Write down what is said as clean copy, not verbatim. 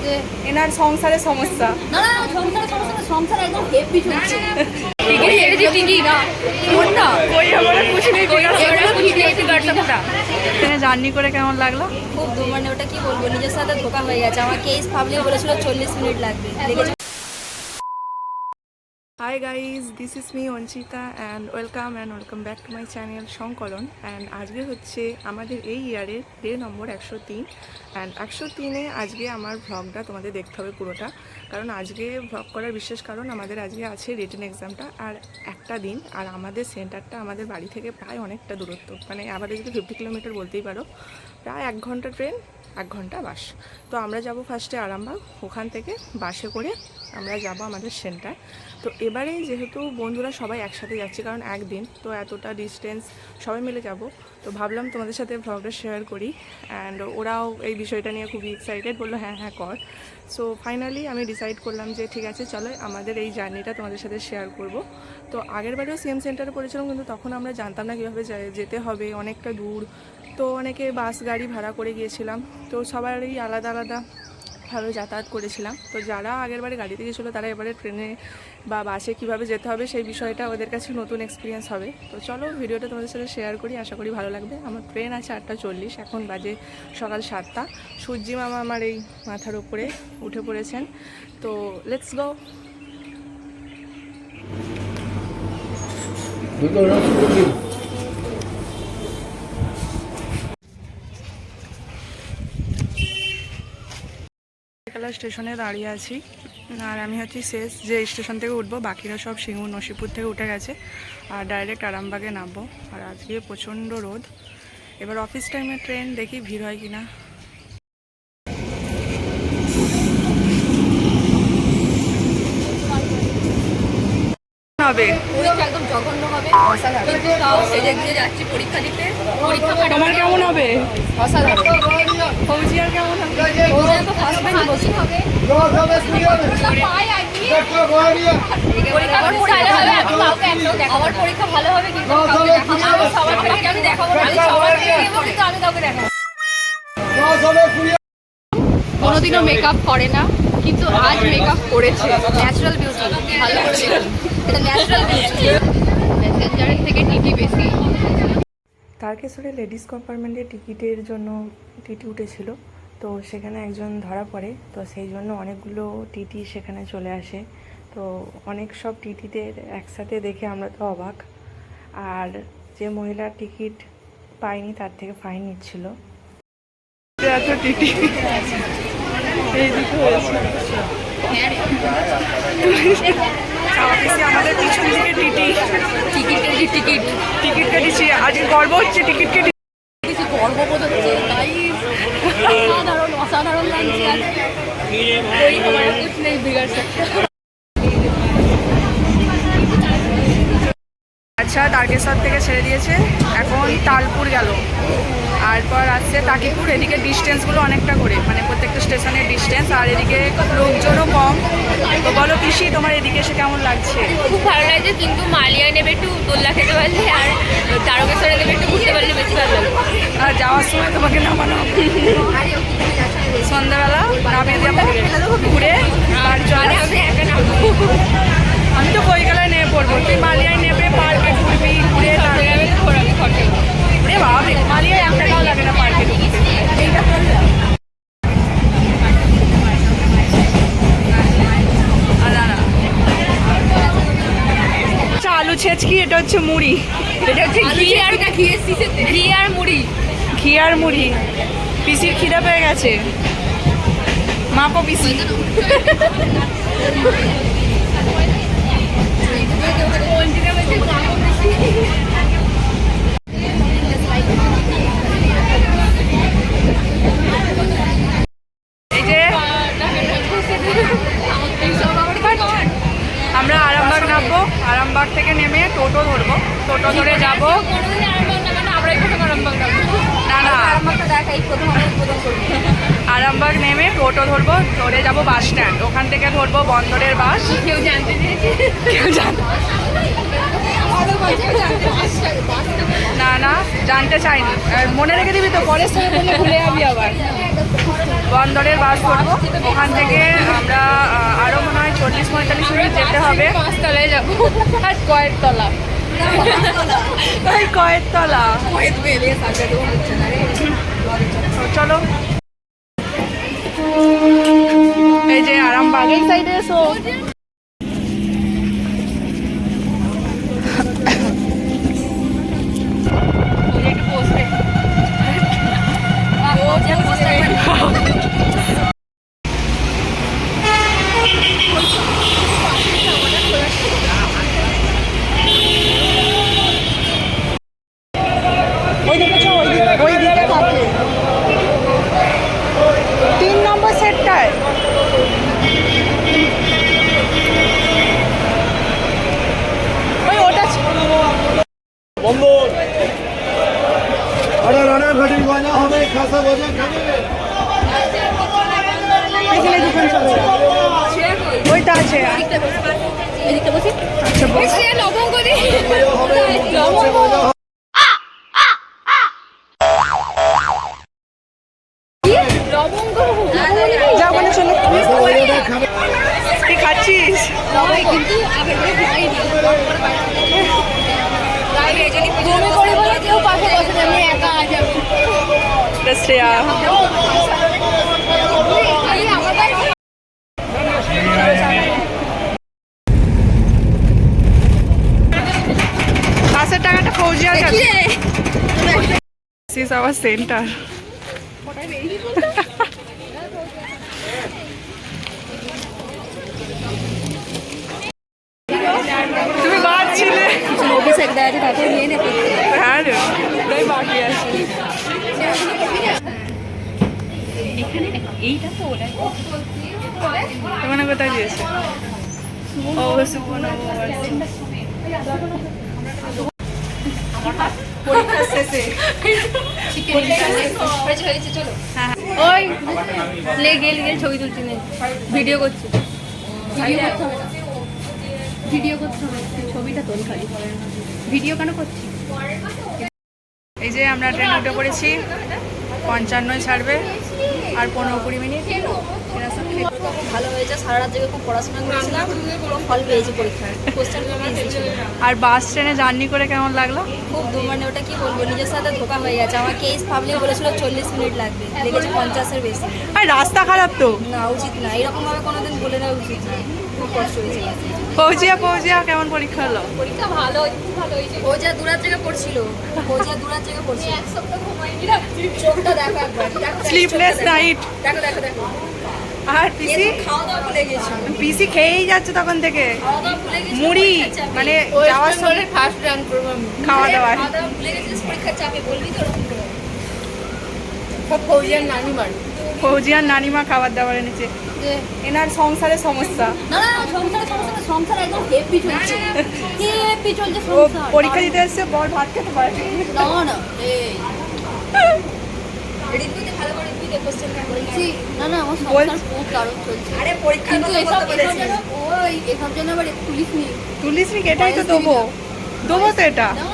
যে এনার সংসারে সমস্যা। না না সংসারে সমস্যা না, সংসার একদম হেভি চলছে। জার্নি করে কেমন লাগলো? খুব মানে ওটা কি বলবো, নিজের সাথে ধোকা হয়ে গেছে। আমার কেস ভাবলেই বলেছিল 40 মিনিট লাগবে। Hi guys, this is me Anchita and welcome back to my channel সংকলন। and আজকে হচ্ছে আমাদের এই ইয়ারের ডে নম্বর 103 and 103-এ আজকে আমার ভ্লগটা তোমাদের দেখতে হবে পুরোটা, কারণ আজকে ভ্লগ করার বিশেষ কারণ আমাদের আজকে আছে রিটেন এক্সামটা আর একটা দিন। আর আমাদের সেন্টারটা আমাদের বাড়ি থেকে প্রায় অনেকটা দূরত্ব, মানে আমাদের যদি 50 কিলোমিটার বলতেই পারো, প্রায় 1 ঘন্টা ট্রেন 1 ঘন্টা বাস। তো আমরা যাব ফার্স্টে আরামবাগ, ওখান থেকে বাসে করে আমরা যাব আমাদের সেন্টার। তো এবারে যেহেতু বন্ধুরা সবাই একসাথে যাচ্ছে, কারণ একদিন তো এতটা ডিস্টেন্স সবাই মিলে যাব, তো ভাবলাম তোমাদের সাথে ভ্লগটা শেয়ার করি। অ্যান্ড ওরাও এই বিষয়টা নিয়ে খুবই এক্সাইটেড, বললো হ্যাঁ হ্যাঁ কর। সো ফাইনালি আমি ডিসাইড করলাম যে ঠিক আছে চলো আমাদের এই জার্নিটা তোমাদের সাথে শেয়ার করব। তো আগের বারেও সিএম সেন্টারে করেছিলাম, কিন্তু তখন আমরা জানতাম না কীভাবে যেতে হবে, অনেকটা দূর। তো অনেকে বাস গাড়ি ভাড়া করে গিয়েছিলাম, তো সবারই আলাদা আলাদাভাবে যাতায়াত করেছিলাম। তো যারা আগের বারে গাড়িতে গিয়েছিলো তারা এবারে ট্রেনে বা বাসে কিভাবে যেতে হবে সেই বিষয়টা ওদের কাছে নতুন এক্সপিরিয়েন্স হবে। তো চলো ভিডিওটা তোমাদের সাথে শেয়ার করি, আশা করি ভালো লাগবে। আমার ট্রেন আছে 8:40, এখন বাজে সকাল 7টা। সূর্যি মামা আমার এই মাথার উপরে উঠে পড়েছেন। তো লেটস গো। স্টেশনে দাঁড়িয়ে আছি, আর আমি হচ্ছি শেষ যে স্টেশন থেকে উঠবো। বাকিরা সব সিঙ্গুর নসিপুর থেকে উঠে গেছে আর ডাইরেক্ট আরামবাগে নামবো। আর আজকে প্রচণ্ড রোদ। এবার অফিস টাইমে ট্রেন, দেখি ভিড় হয় কিনা। হবে একদম জঘন্য হবে, কিন্তু তাও সেদিক দিয়ে যাচ্ছি পরীক্ষা দিতে। তোমার কেমন হবে? অসাধারণ। ফৌজিয়ার কেমন হবে? ওরা তো ফার্স্ট বেঞ্চ বসে হবে। আমার পরীক্ষা ভালো হবে, কিন্তু সবার পরীক্ষা আমি দেখাবো না, আমি সবার দেবো, কিন্তু আমি কাউকে দেখাবো। কোনোদিনও মেকআপ করে না, কিন্তু আজ মেকআপ করেছে। ন্যাচারাল বিউটি, ভালো করেছে। এটা ন্যাচারাল বিউটি, মেসেঞ্জারের থেকে টিটি বেশি। তারকেশ্বরে লেডিস কম্পার্টমেন্টের টিকিটের জন্য টিটি উঠেছিল, তো সেখানে একজন ধরা পড়ে। তো সেই জন্য অনেকগুলো টিটি সেখানে চলে আসে। তো অনেক সব টিটিদের একসাথে দেখে আমরা তো অবাক। আর যে মহিলার টিকিট পায়নি তার থেকে ফাইন নিচ্ছিল। এত টিটি এইদিকে হয়েছে, আমাদের পিছন থেকে টিকিট কেটেছি। আজকে গর্ব হচ্ছে টিকিট কেটে, গর্ববোধ হচ্ছে। অসাধারণ লাগছে। আচ্ছা, তারকেশ্বর থেকে ছেড়ে দিয়েছে, এখন তালপুর গেল, তারপর আসছে তাকিপুর। এদিকে ডিস্টেন্সগুলো অনেকটা করে, মানে প্রত্যেকটা স্টেশনের ডিস্টেন্স, আর এদিকে লোকজনও কম। তো বলো পিসি, তোমার এদিকে এসে কেমন লাগছে? খুব ভালো লাগছে, কিন্তু মালিয়ায় নেবে একটু দোল্লা খেতে পারলে, আর তারকেশ্বরে নেবে একটু ঘুরতে পারলে বেশি ভালো লাগবে। আর যাওয়ার সময় তোমাকে নামানো সন্ধ্যাবেলা নামিয়ে যাবো, ঘুরে আর চলে। আমি তো বইকালায় নেমে পড়বো, তুই মালিয়ায় নেবে, পার্কে ঘুরবি, ঘুরে রে বাবা। মালিয়ায় 1 টাকাও লাগে না পার্কে ঢুকতে। আলু ছেচকি, এটা হচ্ছে মুড়ি, এটা হচ্ছে ঘি আর মুড়ি। পিসির খিদা পেয়ে গেছে, মাপো পিসি। এই যে আমরা আরামবাগ নামবো, আরামবাগ থেকে নেমে টোটো ধরবো, টোটো ধরে যাবো। না না, আরামবাগ নেমে টোটো ধরবো, ধরে যাবো বাস স্ট্যান্ড, ওখান থেকে ধরবো বন্দরের বাস। কেউ জানতে না জানতে চাইনি, মনে রেখে দিবি তো, পরের সময় বলে ভুলে যাবি আবার। বন্দরের বাস ধরবো। ওখান থেকে আমরা আরও মনে হয় 40-45 মিনিট যেতে হবে। 5 তলায় যাবো আর কয়েক তলা কয়েক তলা। চলো এই যে আরামবাগ এই সাইডে এসো। ওই দিকে থাকে 3 নম্বর সেটটায়। ওই ওটা বন্দর আরে রানা ঘাটির গয়না হবে খাসা গজা খাবে এখানে দোকান চলছে। ওইটা আছে। এদিকে বসি। আচ্ছা বস। সে লবঙ্গ দি হবে লবঙ্গ যা বলে চলো। খাবে কি খাচ্ছিস? কিন্তু আগের বারে খাইনি বমি করে বলে কেউ পাশে বসে না, আমি একা আজ শ্রেয়া বাসের টাকাটা ফৌজিয়ার কাছে। This is our center. তুমি বাঁচছিলে। অভিষেক দেয় আছে তাকে নিয়ে নে হ্যাঁ রে, ওটাই বাকি আছে। এইটা তো ওটাই তোমার কোথায় দিয়েছে? ও শুভ নববর্ষ। পরীক্ষা শেষে ওই লে গেল ছবি তুলছি না, ভিডিও করছি। ভিডিও করতে হবে, ছবিটা তোল খালি। ভিডিও কেন করছি? এই যে আমরা ট্রেনে উঠে পড়েছি, 55 ছাড়বে আর 15-20 মিনিট। ভালো হয়েছে, সারা রাত জেগে খুব পড়াশোনা করেছিলাম, ফল পেয়েছি পরীক্ষায়। কোশ্চেন আর বাস ট্রেনে জার্নি করে কেমন লাগলো? খুব মানে ওটা কি বলবো, নিজের সাথে ধোকা হয়ে গেছে। আমার কেস পাবলিক বলেছিল 40 মিনিট লাগবে, লেগেছে 50-এর বেশি। আর রাস্তা খারাপ তো। না, উচিত না, এরকমভাবে কোনোদিন বলে দেওয়া উচিত না। খুব কষ্ট হয়েছে। পৌঁছিয়া কেমন পরীক্ষা হলো? পরীক্ষা ভালো হয়েছে। ও যা দূরার জায়গা পড়ছিল, এক সপ্তাহ ঘুমাইনি রাত্রি। চোখটা দেখো একবার, স্লিপলেস নাইট। দেখো আর পিসি খাওয়া দাওয়া ভুলে গেছি। পিসি খেয়েই যাচ্ছে তখন থেকে খাওয়া দাওয়া ভুলে গেছি মুড়ি, পরীক্ষার চাপে। মানে যাওয়ার সময় ফার্স্ট র্যাঙ্ক করবো আমি। খাওয়া দাওয়া। খাওয়া দাওয়া ভুলে গেছিস পরীক্ষার চাপে, বলবি তো ওরকম করে। ফৌজিয়ার নানিমা খাবার দাবার এনেছে। এনার সংসারে সমস্যা। না সংসার একদম হেপি চলছে, হেপি চলছে ও সংসার। পরীক্ষা দিতে এসছে, বর ভাত খেতে পারে না ঋতুতে ভালো করে ঋতুতে কোশ্চেন করেছি। না আমার সংসার খুব দারুণ চলছে। আরে পরীক্ষা কিন্তু এসব জন্য আবার তুলিস নি। এটাই তো দেবো তো এটা। না